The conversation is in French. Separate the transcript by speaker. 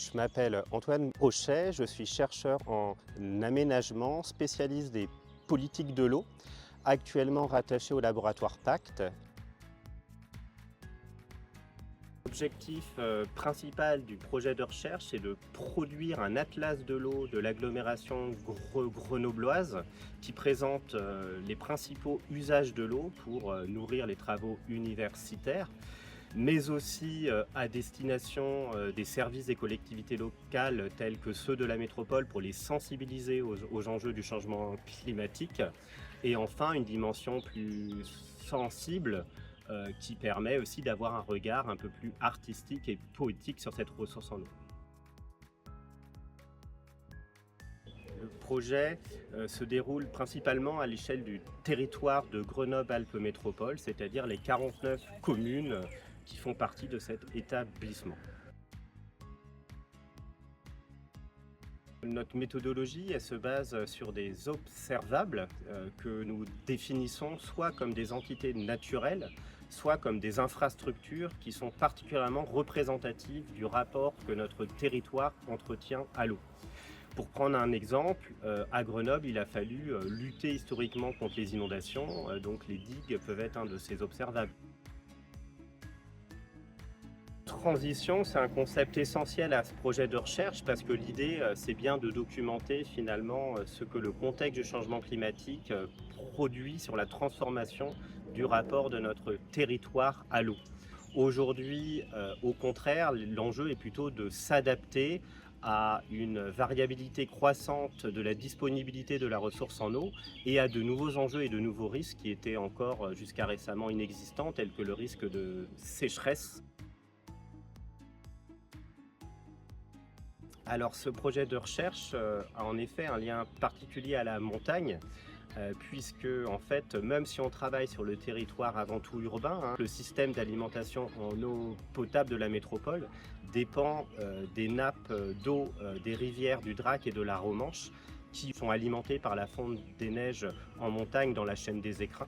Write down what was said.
Speaker 1: Je m'appelle Antoine Brochet, je suis chercheur en aménagement, spécialiste des politiques de l'eau, actuellement rattaché au laboratoire PACT. L'objectif principal du projet de recherche, c'est de produire un atlas de l'eau de l'agglomération grenobloise qui présente les principaux usages de l'eau pour nourrir les travaux universitaires, mais aussi à destination des services des collectivités locales tels que ceux de la métropole pour les sensibiliser aux enjeux du changement climatique. Et enfin, une dimension plus sensible qui permet aussi d'avoir un regard un peu plus artistique et poétique sur cette ressource en eau. Le projet se déroule principalement à l'échelle du territoire de Grenoble-Alpes Métropole, c'est-à-dire les 49 communes qui font partie de cet établissement. Notre méthodologie, elle se base sur des observables que nous définissons soit comme des entités naturelles, soit comme des infrastructures qui sont particulièrement représentatives du rapport que notre territoire entretient à l'eau. Pour prendre un exemple, à Grenoble, il a fallu lutter historiquement contre les inondations, donc les digues peuvent être un de ces observables. Transition, c'est un concept essentiel à ce projet de recherche parce que l'idée, c'est bien de documenter finalement ce que le contexte du changement climatique produit sur la transformation du rapport de notre territoire à l'eau. Aujourd'hui, au contraire, l'enjeu est plutôt de s'adapter à une variabilité croissante de la disponibilité de la ressource en eau et à de nouveaux enjeux et de nouveaux risques qui étaient encore jusqu'à récemment inexistants, tels que le risque de sécheresse. Alors ce projet de recherche a en effet un lien particulier à la montagne, puisque en fait, même si on travaille sur le territoire avant tout urbain, le système d'alimentation en eau potable de la métropole dépend des nappes d'eau des rivières du Drac et de la Romanche qui sont alimentées par la fonte des neiges en montagne dans la chaîne des Écrins.